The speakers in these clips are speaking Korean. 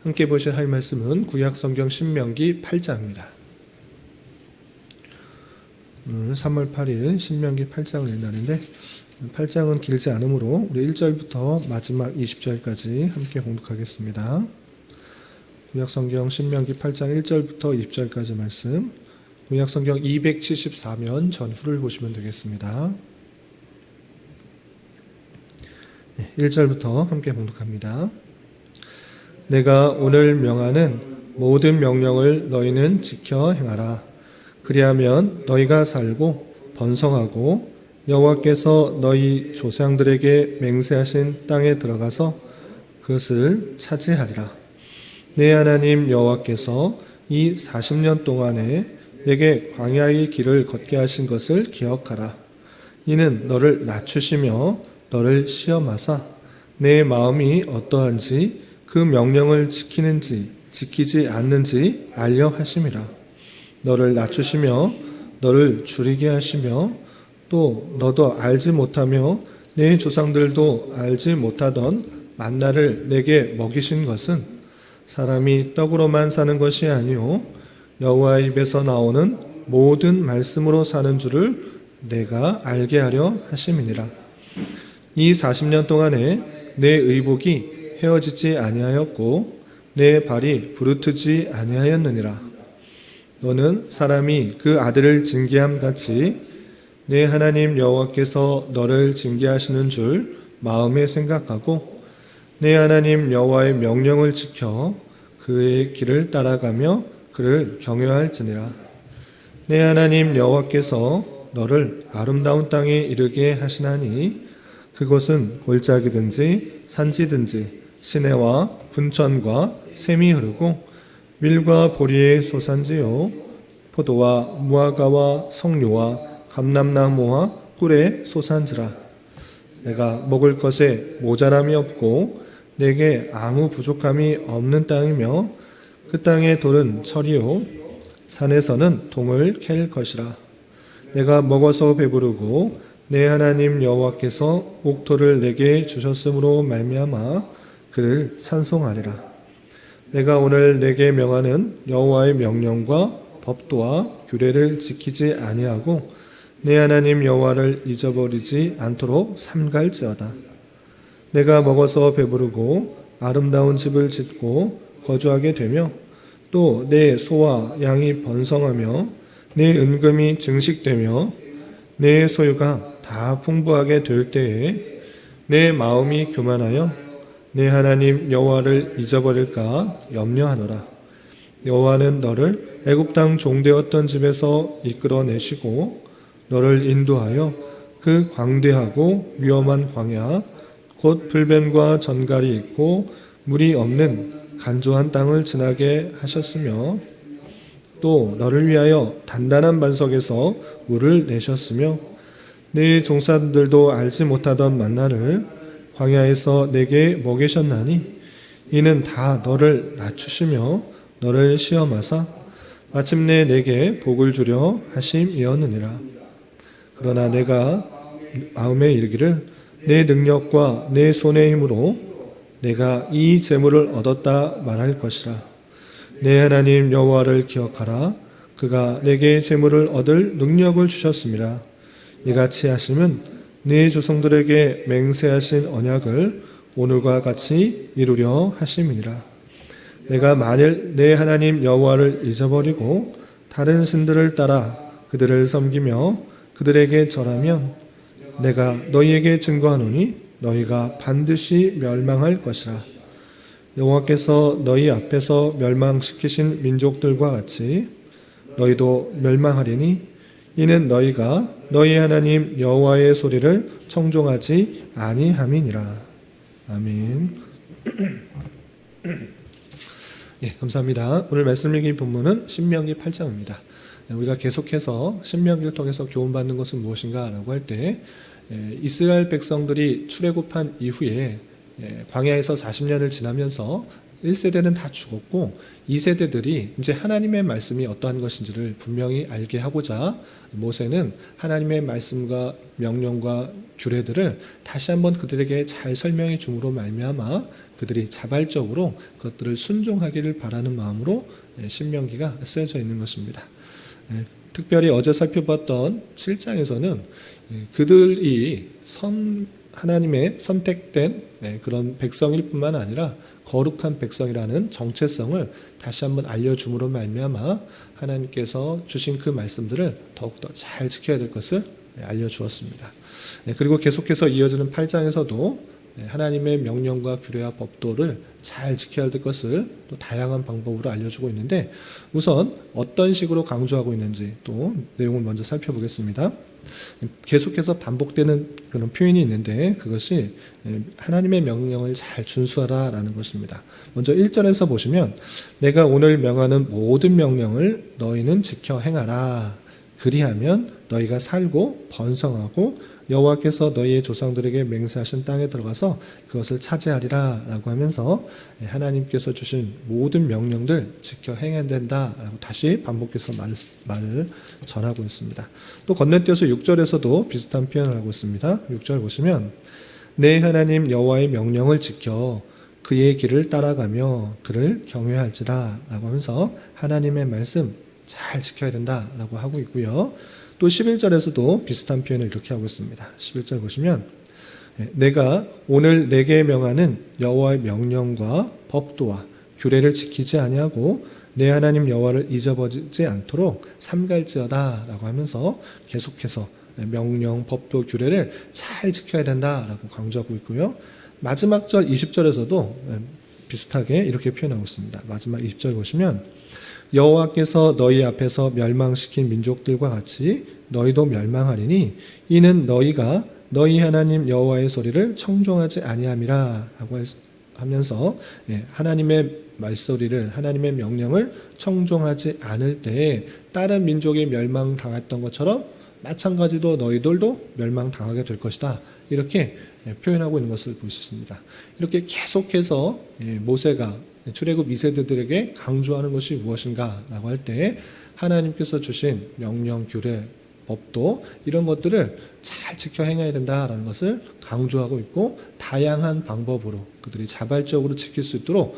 함께 보실 할 말씀은 구약성경 신명기 8장입니다. 3월 8일 신명기 8장을 읽는다는데 8장은 길지 않으므로 우리 1절부터 마지막 20절까지 함께 공독하겠습니다. 구약성경 신명기 8장 1절부터 20절까지 말씀, 구약성경 274면 전후를 보시면 되겠습니다. 1절부터 함께 공독합니다. 내가 오늘 명하는 모든 명령을 너희는 지켜 행하라. 그리하면 너희가 살고 번성하고 여호와께서 너희 조상들에게 맹세하신 땅에 들어가서 그것을 차지하리라. 내 하나님 여호와께서 이 40년 동안에 내게 광야의 길을 걷게 하신 것을 기억하라. 이는 너를 낮추시며 너를 시험하사 내 마음이 어떠한지 그 명령을 지키는지 지키지 않는지 알려 하심이라. 너를 낮추시며 너를 줄이게 하시며 또 너도 알지 못하며 내 조상들도 알지 못하던 만나를 내게 먹이신 것은 사람이 떡으로만 사는 것이 아니요 여호와의 입에서 나오는 모든 말씀으로 사는 줄을 내가 알게 하려 하심이니라. 이 40년 동안에 내 의복이 헤어지지 아니하였고 내 발이 부르트지 아니하였느니라. 너는 사람이 그 아들을 징계함 같이 내 하나님 여호와께서 너를 징계하시는 줄 마음에 생각하고 내 하나님 여호와의 명령을 지켜 그의 길을 따라가며 그를 경외할지니라. 내 하나님 여호와께서 너를 아름다운 땅에 이르게 하시나니 그곳은 골짜기든지 산지든지 시내와 분천과 샘이 흐르고 밀과 보리의 소산지요 포도와 무화과와 석류와 감람나무와 꿀의 소산지라. 내가 먹을 것에 모자람이 없고 내게 아무 부족함이 없는 땅이며 그 땅의 돌은 철이요 산에서는 동을 캘 것이라. 내가 먹어서 배부르고 내 하나님 여호와께서 옥토를 내게 주셨으므로 말미암아 그를 찬송하리라. 내가 오늘 내게 명하는 여호와의 명령과 법도와 규례를 지키지 아니하고 내 하나님 여호와를 잊어버리지 않도록 삼갈지어다. 내가 먹어서 배부르고 아름다운 집을 짓고 거주하게 되며 또 내 소와 양이 번성하며 내 은금이 증식되며 내 소유가 다 풍부하게 될 때에 내 마음이 교만하여 내 하나님 여호와를 잊어버릴까 염려하노라. 여호와는 너를 애굽 땅 종되었던 집에서 이끌어내시고 너를 인도하여 그 광대하고 위험한 광야 곧 불뱀과 전갈이 있고 물이 없는 간조한 땅을 지나게 하셨으며 또 너를 위하여 단단한 반석에서 물을 내셨으며 네 종사들도 알지 못하던 만나를 광야에서 내게 먹이셨나니 이는 다 너를 낮추시며 너를 시험하사 마침내 내게 복을 주려 하심이었느니라. 그러나 내가 마음에 이르기를 내 능력과 내 손의 힘으로 내가 이 재물을 얻었다 말할 것이라. 내 하나님 여호와를 기억하라. 그가 내게 재물을 얻을 능력을 주셨음이라. 이같이 하심은 네 조상들에게 맹세하신 언약을 오늘과 같이 이루려 하심이니라. 내가 만일 내 하나님 여호와를 잊어버리고 다른 신들을 따라 그들을 섬기며 그들에게 절하면 내가 너희에게 증거하노니 너희가 반드시 멸망할 것이라. 여호와께서 너희 앞에서 멸망시키신 민족들과 같이 너희도 멸망하리니 이는 너희가 너희 하나님 여호와의 소리를 청종하지 아니함이니라. 아멘. 예, 감사합니다. 오늘 말씀 읽기 본문은 신명기 8장입니다. 우리가 계속해서 신명기를 통해서 교훈받는 것은 무엇인가 라고 할 때 이스라엘 백성들이 출애굽한 이후에 광야에서 40년을 지나면서 1세대는 다 죽었고 2세대들이 이제 하나님의 말씀이 어떠한 것인지를 분명히 알게 하고자 모세는 하나님의 말씀과 명령과 규례들을 다시 한번 그들에게 잘 설명해 줌으로 말미암아 그들이 자발적으로 그것들을 순종하기를 바라는 마음으로 신명기가 쓰여져 있는 것입니다. 특별히 어제 살펴봤던 7장에서는 그들이 하나님의 선택된 그런 백성일 뿐만 아니라 거룩한 백성이라는 정체성을 다시 한번 알려줌으로 말미암아 하나님께서 주신 그 말씀들을 더욱더 잘 지켜야 될 것을 알려주었습니다. 그리고 계속해서 이어지는 8장에서도 하나님의 명령과 규례와 법도를 잘 지켜야 될 것을 또 다양한 방법으로 알려주고 있는데 우선 어떤 식으로 강조하고 있는지 또 내용을 먼저 살펴보겠습니다. 계속해서 반복되는 그런 표현이 있는데 그것이 하나님의 명령을 잘 준수하라라는 것입니다. 먼저 1절에서 보시면 내가 오늘 명하는 모든 명령을 너희는 지켜 행하라. 그리하면 너희가 살고 번성하고 여호와께서 너희의 조상들에게 맹세하신 땅에 들어가서 그것을 차지하리라 라고 하면서 하나님께서 주신 모든 명령들 지켜 행해야 된다라고 다시 반복해서 말을 전하고 있습니다. 또 건너뛰어서 6절에서도 비슷한 표현을 하고 있습니다. 6절 보시면 내 하나님 여호와의 명령을 지켜 그의 길을 따라가며 그를 경외할지라 라고 하면서 하나님의 말씀 잘 지켜야 된다라고 하고 있고요. 또 11절에서도 비슷한 표현을 이렇게 하고 있습니다. 11절 보시면 내가 오늘 내게 명하는 여호와의 명령과 법도와 규례를 지키지 아니하고 내 하나님 여호와를 잊어버리지 않도록 삼갈지어다 라고 하면서 계속해서 명령, 법도, 규례를 잘 지켜야 된다라고 강조하고 있고요. 마지막 절 20절에서도 비슷하게 이렇게 표현하고 있습니다. 마지막 20절 보시면 여호와께서 너희 앞에서 멸망시킨 민족들과 같이 너희도 멸망하리니 이는 너희가 너희 하나님 여호와의 소리를 청종하지 아니함이라 하고 하면서 하나님의 말소리를 하나님의 명령을 청종하지 않을 때에 다른 민족이 멸망당했던 것처럼 마찬가지로 너희들도 멸망당하게 될 것이다. 이렇게 표현하고 있는 것을 볼 수 있습니다. 이렇게 계속해서 모세가 출애굽 2세대들에게 강조하는 것이 무엇인가 라고 할 때 하나님께서 주신 명령, 규례, 법도 이런 것들을 잘 지켜 행해야 된다라는 것을 강조하고 있고 다양한 방법으로 그들이 자발적으로 지킬 수 있도록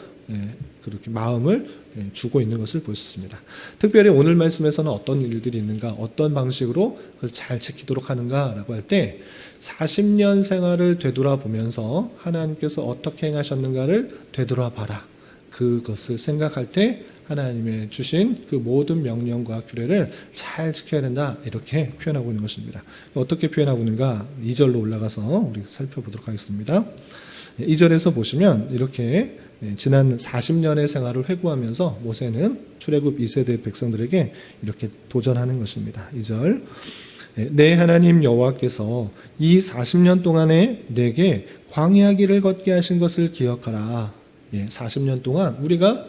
그렇게 마음을 주고 있는 것을 볼 수 있습니다. 특별히 오늘 말씀에서는 어떤 일들이 있는가, 어떤 방식으로 그걸 잘 지키도록 하는가라고 할 때 40년 생활을 되돌아보면서 하나님께서 어떻게 행하셨는가를 되돌아봐라. 그것을 생각할 때 하나님의 주신 그 모든 명령과 규례를 잘 지켜야 된다 이렇게 표현하고 있는 것입니다. 어떻게 표현하고 있는가 2절로 올라가서 우리 살펴보도록 하겠습니다. 2절에서 보시면 이렇게 지난 40년의 생활을 회고하면서 모세는 출애굽 2세대 백성들에게 이렇게 도전하는 것입니다. 2절 내 하나님 여호와께서 이 40년 동안에 내게 광야 길을 걷게 하신 것을 기억하라. 40년 동안 우리가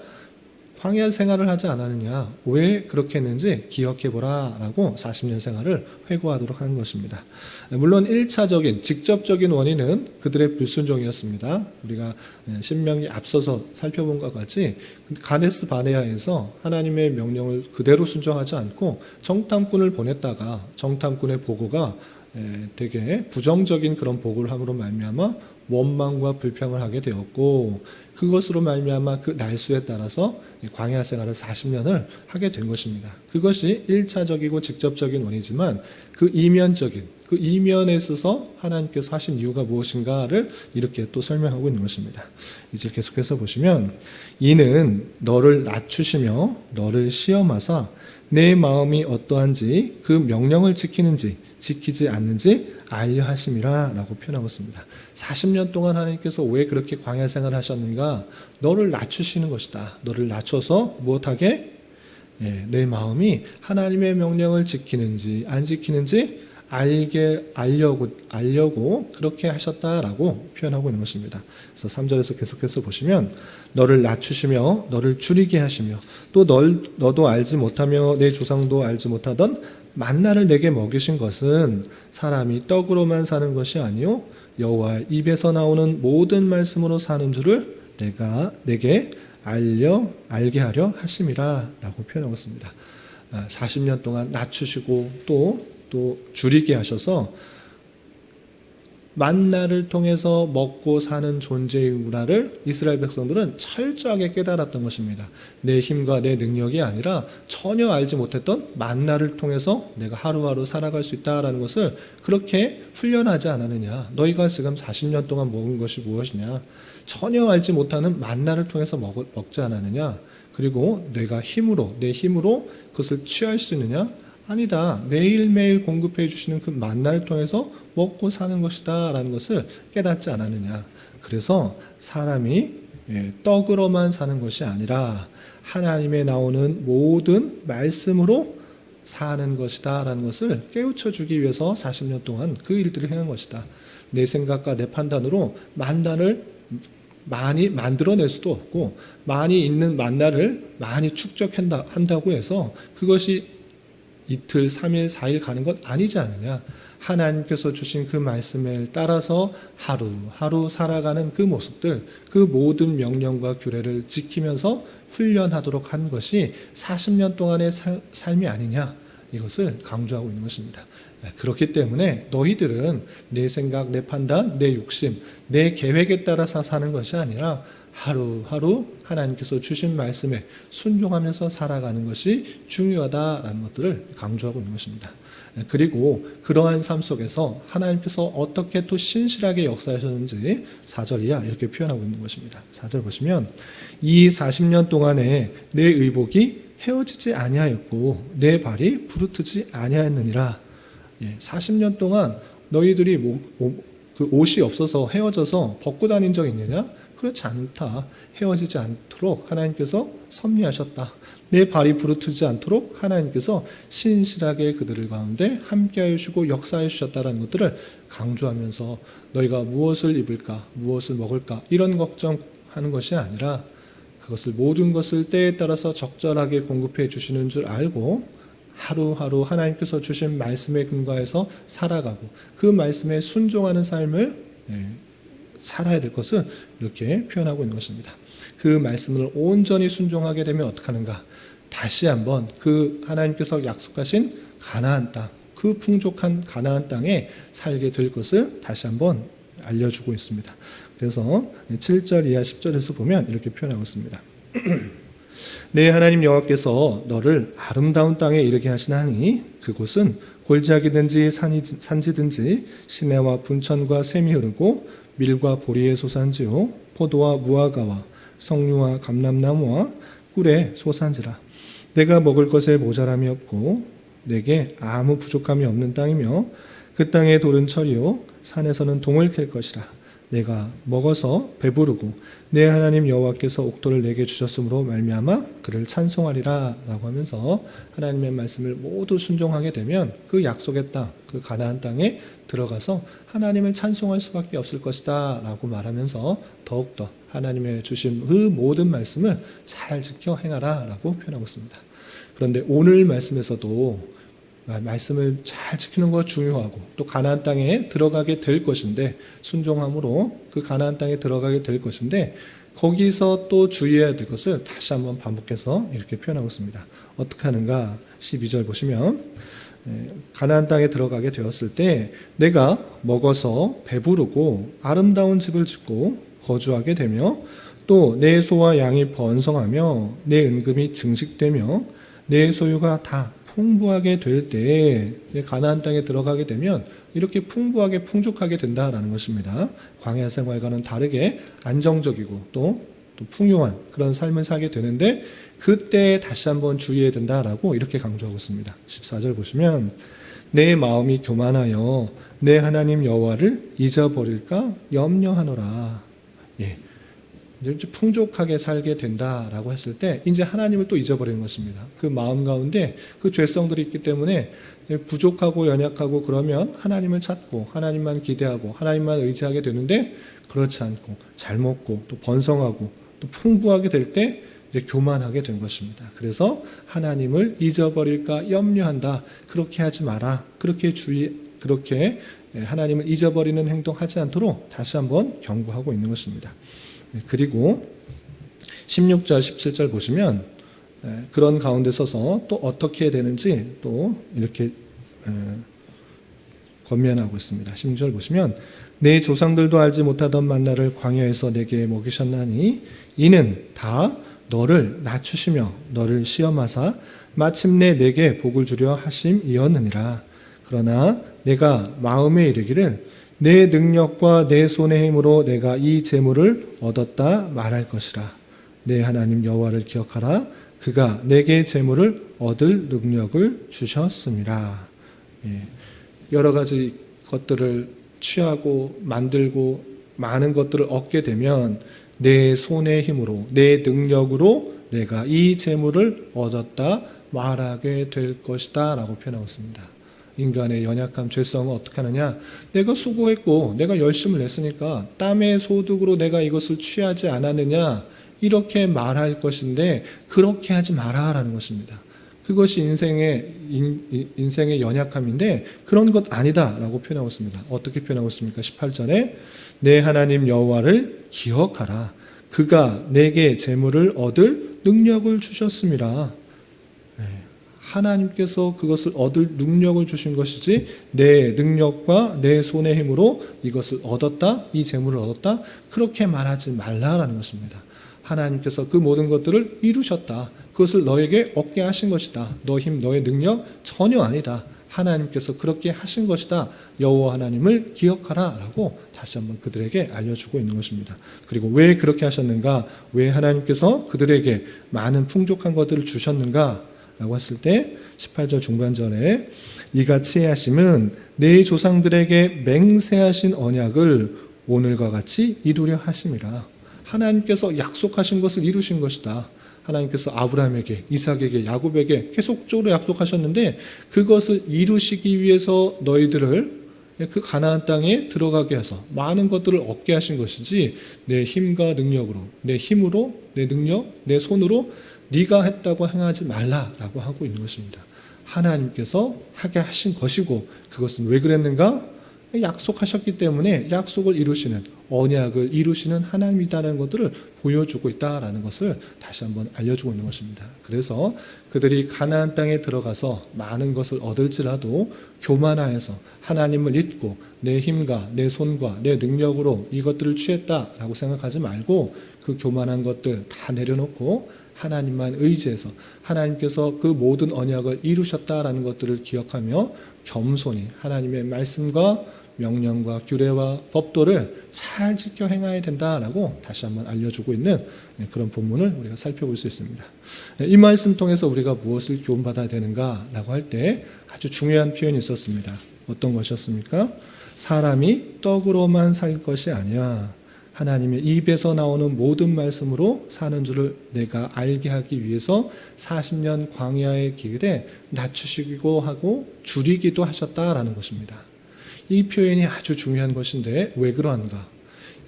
광야 생활을 하지 않았느냐, 왜 그렇게 했는지 기억해보라 라고 40년 생활을 회고하도록 하는 것입니다. 물론 1차적인 직접적인 원인은 그들의 불순종이었습니다. 우리가 신명기 앞서서 살펴본 것과 같이 가데스 바네아에서 하나님의 명령을 그대로 순종하지 않고 정탐꾼을 보냈다가 정탐꾼의 보고가 되게 부정적인 그런 보고를 함으로 말미암아 원망과 불평을 하게 되었고 그것으로 말미암아 그 날수에 따라서 광야 생활을 40년을 하게 된 것입니다. 그것이 1차적이고 직접적인 원인이지만 그 이면적인 그 이면에 있어서 하나님께서 하신 이유가 무엇인가를 이렇게 또 설명하고 있는 것입니다. 이제 계속해서 보시면 이는 너를 낮추시며 너를 시험하사 내 마음이 어떠한지 그 명령을 지키는지 지키지 않는지 알려 하심이라 라고 표현하고 있습니다. 40년 동안 하나님께서 왜 그렇게 광야 생활을 하셨는가? 너를 낮추시는 것이다. 너를 낮춰서 무엇하게? 내 마음이 하나님의 명령을 지키는지 안 지키는지 알려고 그렇게 하셨다라고 표현하고 있는 것입니다. 그래서 3절에서 계속해서 보시면 너를 낮추시며 너를 줄이게 하시며 또 너도 알지 못하며 내 조상도 알지 못하던 만나를 내게 먹이신 것은 사람이 떡으로만 사는 것이 아니요 여호와 입에서 나오는 모든 말씀으로 사는 줄을 내게 알게 하려 하심이라 라고 표현하고 있습니다. 40년 동안 낮추시고 또 줄이게 하셔서 만나를 통해서 먹고 사는 존재의 문화를 이스라엘 백성들은 철저하게 깨달았던 것입니다. 내 힘과 내 능력이 아니라 전혀 알지 못했던 만나를 통해서 내가 하루하루 살아갈 수 있다라는 것을 그렇게 훈련하지 않았느냐. 너희가 지금 40년 동안 먹은 것이 무엇이냐. 전혀 알지 못하는 만나를 통해서 먹지 않았느냐. 그리고 내 힘으로 그것을 취할 수 있느냐. 아니다. 매일매일 공급해 주시는 그 만나를 통해서 먹고 사는 것이다 라는 것을 깨닫지 않았느냐. 그래서 사람이 떡으로만 사는 것이 아니라 하나님의 나오는 모든 말씀으로 사는 것이다 라는 것을 깨우쳐 주기 위해서 40년 동안 그 일들을 행한 것이다. 내 생각과 내 판단으로 만나를 많이 만들어낼 수도 없고 많이 있는 만나를 많이 축적한다고 해서 그것이 이틀, 3일, 4일 가는 것 아니지 않느냐. 하나님께서 주신 그 말씀을 따라서 하루하루 살아가는 그 모습들, 그 모든 명령과 규례를 지키면서 훈련하도록 한 것이 40년 동안의 삶이 아니냐. 이것을 강조하고 있는 것입니다. 그렇기 때문에 너희들은 내 생각, 내 판단, 내 욕심, 내 계획에 따라서 사는 것이 아니라 하루하루 하나님께서 주신 말씀에 순종하면서 살아가는 것이 중요하다라는 것들을 강조하고 있는 것입니다. 그리고 그러한 삶 속에서 하나님께서 어떻게 또 신실하게 역사하셨는지 4절 이하 이렇게 표현하고 있는 것입니다. 4절 보시면 이 40년 동안에 내 의복이 헤어지지 아니하였고 내 발이 부르트지 아니하였느니라. 40년 동안 너희들이 그 옷이 없어서 헤어져서 벗고 다닌 적 있느냐? 그렇지 않다. 헤어지지 않도록 하나님께서 섭리하셨다. 내 발이 부르트지 않도록 하나님께서 신실하게 그들을 가운데 함께하여 주시고 역사해 주셨다는 것들을 강조하면서 너희가 무엇을 입을까, 무엇을 먹을까 이런 걱정하는 것이 아니라 그것을 모든 것을 때에 따라서 적절하게 공급해 주시는 줄 알고 하루하루 하나님께서 주신 말씀에 근거해서 살아가고 그 말씀에 순종하는 삶을 살아야 될 것을 이렇게 표현하고 있는 것입니다. 그 말씀을 온전히 순종하게 되면 어떻게 하는가? 다시 한번 그 하나님께서 약속하신 가나안 땅, 그 풍족한 가나안 땅에 살게 될 것을 다시 한번 알려주고 있습니다. 그래서 7절 이하 10절에서 보면 이렇게 표현하고 있습니다. 내 하나님 여호와께서 너를 아름다운 땅에 이르게 하시나니 그곳은 골짜기든지 산지든지 시내와 분천과 샘이 흐르고 밀과 보리의 소산지요 포도와 무화과와 석류와 감람나무와 꿀의 소산지라. 내가 먹을 것에 모자람이 없고 내게 아무 부족함이 없는 땅이며 그 땅의 돌은 철이요 산에서는 동을 캘 것이라. 내가 먹어서 배부르고 내 하나님 여호와께서 옥토를 내게 주셨으므로 말미암아 그를 찬송하리라 라고 하면서 하나님의 말씀을 모두 순종하게 되면 그 약속의 땅, 그 가나안 땅에 들어가서 하나님을 찬송할 수밖에 없을 것이다 라고 말하면서 더욱더 하나님의 주신 그 모든 말씀을 잘 지켜 행하라 라고 표현하고 있습니다. 그런데 오늘 말씀에서도 말씀을 잘 지키는 것 중요하고 또 가나안 땅에 들어가게 될 것인데 순종함으로 그 가나안 땅에 들어가게 될 것인데 거기서 또 주의해야 될 것을 다시 한번 반복해서 이렇게 표현하고 있습니다. 어떻게 하는가? 12절 보시면 가나안 땅에 들어가게 되었을 때 내가 먹어서 배부르고 아름다운 집을 짓고 거주하게 되며 또 내 소와 양이 번성하며 내 은금이 증식되며 내 소유가 다 풍부하게 될 때 가나안 땅에 들어가게 되면 이렇게 풍부하게 풍족하게 된다라는 것입니다. 광야 생활과는 다르게 안정적이고 또 풍요한 그런 삶을 살게 되는데 그때 다시 한번 주의해야 된다라고 이렇게 강조하고 있습니다. 14절 보시면 내 마음이 교만하여 내 하나님 여호와를 잊어버릴까 염려하노라. 이제 풍족하게 살게 된다라고 했을 때 이제 하나님을 또 잊어버리는 것입니다. 그 마음 가운데 그 죄성들이 있기 때문에 부족하고 연약하고 그러면 하나님을 찾고 하나님만 기대하고 하나님만 의지하게 되는데 그렇지 않고 잘 먹고 또 번성하고 또 풍부하게 될 때 이제 교만하게 된 것입니다. 그래서 하나님을 잊어버릴까 염려한다. 그렇게 하지 마라. 그렇게 하나님을 잊어버리는 행동하지 않도록 다시 한번 경고하고 있는 것입니다. 그리고 16절, 17절 보시면 그런 가운데 서서 또 어떻게 해야 되는지 또 이렇게 권면하고 있습니다. 16절 보시면 내 조상들도 알지 못하던 만나를 광야에서 내게 먹이셨나니 이는 다 너를 낮추시며 너를 시험하사 마침내 내게 복을 주려 하심이었느니라. 그러나 내가 마음에 이르기를 내 능력과 내 손의 힘으로 내가 이 재물을 얻었다 말할 것이라. 내 하나님 여호와를 기억하라. 그가 내게 재물을 얻을 능력을 주셨음이라. 여러 가지 것들을 취하고 만들고 많은 것들을 얻게 되면 내 손의 힘으로 내 능력으로 내가 이 재물을 얻었다 말하게 될 것이다 라고 표현하고 있습니다. 인간의 연약함, 죄성은 어떻게 하느냐? 내가 수고했고 내가 열심을 냈으니까 땀의 소득으로 내가 이것을 취하지 않았느냐? 이렇게 말할 것인데 그렇게 하지 마라라는 것입니다. 그것이 인생의 연약함인데 그런 것 아니다라고 표현하고 있습니다. 어떻게 표현하고 있습니까? 18절에 내 하나님 여호와를 기억하라. 그가 내게 재물을 얻을 능력을 주셨음이라. 하나님께서 그것을 얻을 능력을 주신 것이지 내 능력과 내 손의 힘으로 이것을 얻었다, 이 재물을 얻었다 그렇게 말하지 말라라는 것입니다. 하나님께서 그 모든 것들을 이루셨다. 그것을 너에게 얻게 하신 것이다. 너 힘, 너의 능력 전혀 아니다. 하나님께서 그렇게 하신 것이다. 여호와 하나님을 기억하라 라고 다시 한번 그들에게 알려주고 있는 것입니다. 그리고 왜 그렇게 하셨는가? 왜 하나님께서 그들에게 많은 풍족한 것들을 주셨는가? 라고 했을 때 18절 중반절에 이같이 하심은 내 조상들에게 맹세하신 언약을 오늘과 같이 이루려 하심이라. 하나님께서 약속하신 것을 이루신 것이다. 하나님께서 아브라함에게, 이삭에게, 야곱에게 계속적으로 약속하셨는데 그것을 이루시기 위해서 너희들을 그 가나안 땅에 들어가게 해서 많은 것들을 얻게 하신 것이지 내 힘과 능력으로, 내 힘으로, 내 능력, 내 손으로 네가 했다고 행하지 말라라고 하고 있는 것입니다. 하나님께서 하게 하신 것이고 그것은 왜 그랬는가? 약속하셨기 때문에 약속을 이루시는, 언약을 이루시는 하나님이다라는 것들을 보여주고 있다라는 것을 다시 한번 알려주고 있는 것입니다. 그래서 그들이 가나안 땅에 들어가서 많은 것을 얻을지라도 교만하여서 하나님을 잊고 내 힘과 내 손과 내 능력으로 이것들을 취했다라고 생각하지 말고 그 교만한 것들 다 내려놓고 하나님만 의지해서 하나님께서 그 모든 언약을 이루셨다라는 것들을 기억하며 겸손히 하나님의 말씀과 명령과 규례와 법도를 잘 지켜 행해야 된다라고 다시 한번 알려주고 있는 그런 본문을 우리가 살펴볼 수 있습니다. 이 말씀 통해서 우리가 무엇을 교훈받아야 되는가라고 할 때 아주 중요한 표현이 있었습니다. 어떤 것이었습니까? 사람이 떡으로만 살 것이 아니야. 하나님의 입에서 나오는 모든 말씀으로 사는 줄을 내가 알게 하기 위해서 40년 광야의 길에 낮추시기도 하고 줄이기도 하셨다라는 것입니다. 이 표현이 아주 중요한 것인데 왜 그러한가?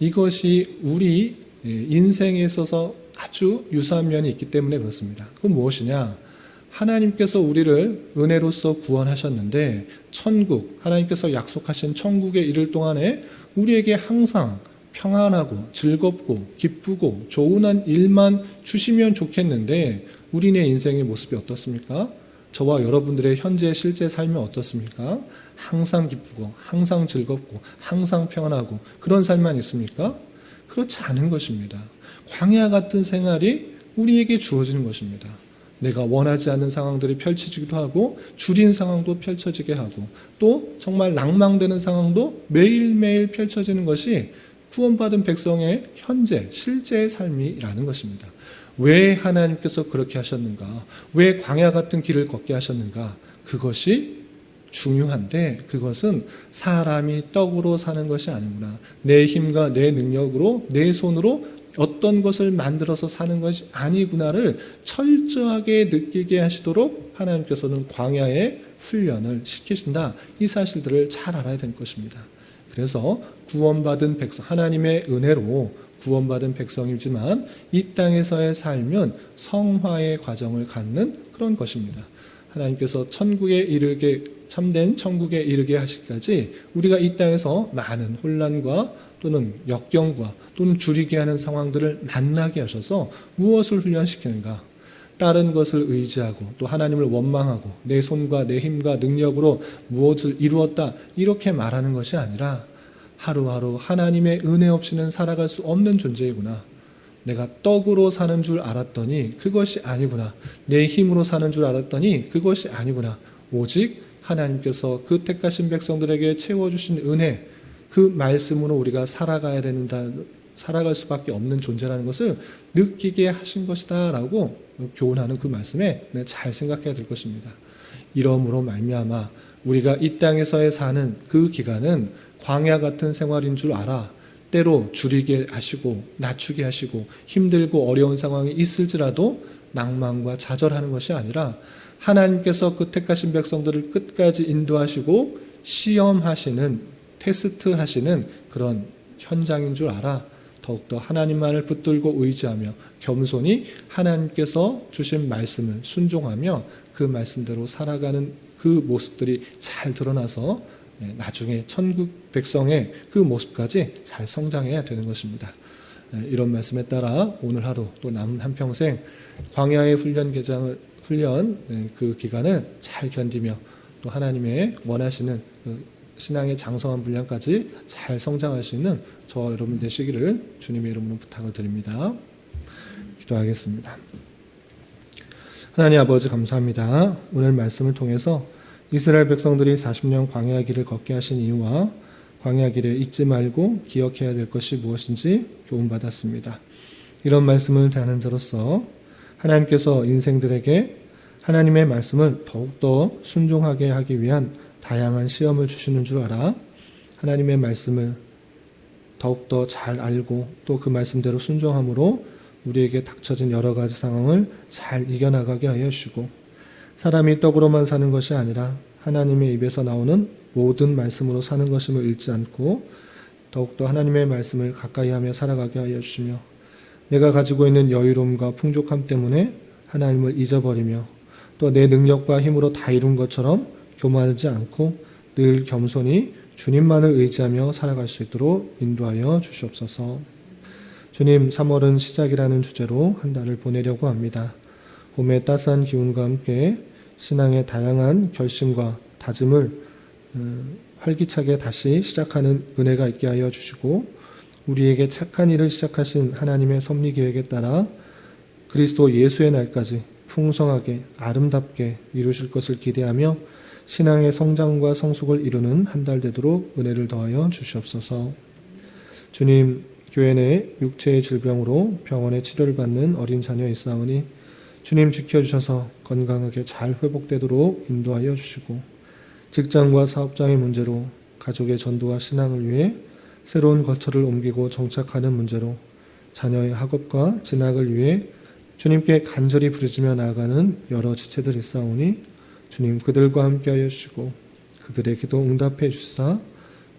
이것이 우리 인생에 있어서 아주 유사한 면이 있기 때문에 그렇습니다. 그건 무엇이냐? 하나님께서 우리를 은혜로서 구원하셨는데 천국, 하나님께서 약속하신 천국에 이를 동안에 우리에게 항상 평안하고 즐겁고 기쁘고 좋은 일만 주시면 좋겠는데 우리네 인생의 모습이 어떻습니까? 저와 여러분들의 현재 실제 삶이 어떻습니까? 항상 기쁘고 항상 즐겁고 항상 평안하고 그런 삶만 있습니까? 그렇지 않은 것입니다. 광야 같은 생활이 우리에게 주어지는 것입니다. 내가 원하지 않는 상황들이 펼쳐지기도 하고 줄인 상황도 펼쳐지게 하고 또 정말 낭망되는 상황도 매일매일 펼쳐지는 것이 구원받은 백성의 현재 실제의 삶이라는 것입니다. 왜 하나님께서 그렇게 하셨는가? 왜 광야 같은 길을 걷게 하셨는가? 그것이 중요한데 그것은 사람이 떡으로 사는 것이 아니구나. 내 힘과 내 능력으로 내 손으로 어떤 것을 만들어서 사는 것이 아니구나를 철저하게 느끼게 하시도록 하나님께서는 광야의 훈련을 시키신다. 이 사실들을 잘 알아야 될 것입니다. 그래서 구원받은 백성, 하나님의 은혜로 구원받은 백성이지만 이 땅에서의 삶은 성화의 과정을 갖는 그런 것입니다. 하나님께서 천국에 이르게 참된 천국에 이르게 하시기까지 우리가 이 땅에서 많은 혼란과 또는 역경과 또는 줄이게 하는 상황들을 만나게 하셔서 무엇을 훈련시키는가? 다른 것을 의지하고 또 하나님을 원망하고 내 손과 내 힘과 능력으로 무엇을 이루었다 이렇게 말하는 것이 아니라 하루하루 하나님의 은혜 없이는 살아갈 수 없는 존재이구나. 내가 떡으로 사는 줄 알았더니 그것이 아니구나. 내 힘으로 사는 줄 알았더니 그것이 아니구나. 오직 하나님께서 그 택하신 백성들에게 채워주신 은혜, 그 말씀으로 우리가 살아가야 된다, 살아갈 수밖에 없는 존재라는 것을 느끼게 하신 것이다 라고 교훈하는 그 말씀에 잘 생각해야 될 것입니다. 이러므로 말미암아 우리가 이 땅에서의 사는 그 기간은 광야 같은 생활인 줄 알아. 때로 줄이게 하시고 낮추게 하시고 힘들고 어려운 상황이 있을지라도 낭만과 좌절하는 것이 아니라 하나님께서 그 택하신 백성들을 끝까지 인도하시고 시험하시는, 테스트하시는 그런 현장인 줄 알아. 더욱더 하나님만을 붙들고 의지하며 겸손히 하나님께서 주신 말씀을 순종하며 그 말씀대로 살아가는 그 모습들이 잘 드러나서 나중에 천국 백성의 그 모습까지 잘 성장해야 되는 것입니다. 이런 말씀에 따라 오늘 하루 또 남은 한평생 광야의 훈련 그 기간을 잘 견디며 또 하나님의 원하시는 그 신앙의 장성한 분량까지 잘 성장할 수 있는 저와 여러분 되시기를 주님의 이름으로 부탁을 드립니다. 기도하겠습니다. 하나님 아버지 감사합니다. 오늘 말씀을 통해서 이스라엘 백성들이 40년 광야 길을 걷게 하신 이유와 광야 길에 잊지 말고 기억해야 될 것이 무엇인지 교훈받았습니다. 이런 말씀을 대하는 자로서 하나님께서 인생들에게 하나님의 말씀을 더욱더 순종하게 하기 위한 다양한 시험을 주시는 줄 알아 하나님의 말씀을 더욱더 잘 알고 또 그 말씀대로 순종함으로 우리에게 닥쳐진 여러 가지 상황을 잘 이겨나가게 하여 주시고 사람이 떡으로만 사는 것이 아니라 하나님의 입에서 나오는 모든 말씀으로 사는 것임을 잃지 않고 더욱더 하나님의 말씀을 가까이 하며 살아가게 하여 주시며 내가 가지고 있는 여유로움과 풍족함 때문에 하나님을 잊어버리며 또 내 능력과 힘으로 다 이룬 것처럼 교만하지 않고 늘 겸손히 주님만을 의지하며 살아갈 수 있도록 인도하여 주시옵소서. 주님, 3월은 시작이라는 주제로 한 달을 보내려고 합니다. 봄의 따스한 기운과 함께 신앙의 다양한 결심과 다짐을 활기차게 다시 시작하는 은혜가 있게 하여 주시고 우리에게 착한 일을 시작하신 하나님의 섭리 계획에 따라 그리스도 예수의 날까지 풍성하게 아름답게 이루실 것을 기대하며 신앙의 성장과 성숙을 이루는 한 달 되도록 은혜를 더하여 주시옵소서. 주님, 교회 내 육체의 질병으로 병원에 치료를 받는 어린 자녀 있사오니 주님 지켜주셔서 건강하게 잘 회복되도록 인도하여 주시고 직장과 사업장의 문제로 가족의 전도와 신앙을 위해 새로운 거처를 옮기고 정착하는 문제로 자녀의 학업과 진학을 위해 주님께 간절히 부르짖며 나아가는 여러 지체들이 있사오니 주님 그들과 함께하여 주시고 그들의 기도 응답해 주시사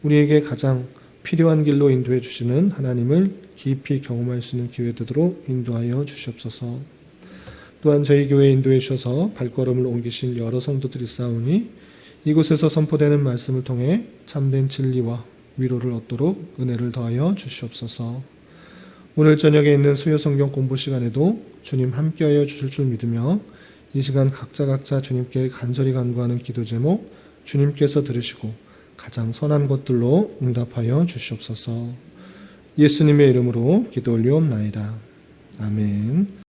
우리에게 가장 필요한 길로 인도해 주시는 하나님을 깊이 경험할 수 있는 기회 되도록 인도하여 주시옵소서. 또한 저희 교회에 인도해 주셔서 발걸음을 옮기신 여러 성도들이 있사오니 이곳에서 선포되는 말씀을 통해 참된 진리와 위로를 얻도록 은혜를 더하여 주시옵소서. 오늘 저녁에 있는 수요 성경 공부 시간에도 주님 함께하여 주실 줄 믿으며 이 시간 각자 주님께 간절히 간구하는 기도 제목 주님께서 들으시고 가장 선한 것들로 응답하여 주시옵소서. 예수님의 이름으로 기도 올리옵나이다. 아멘.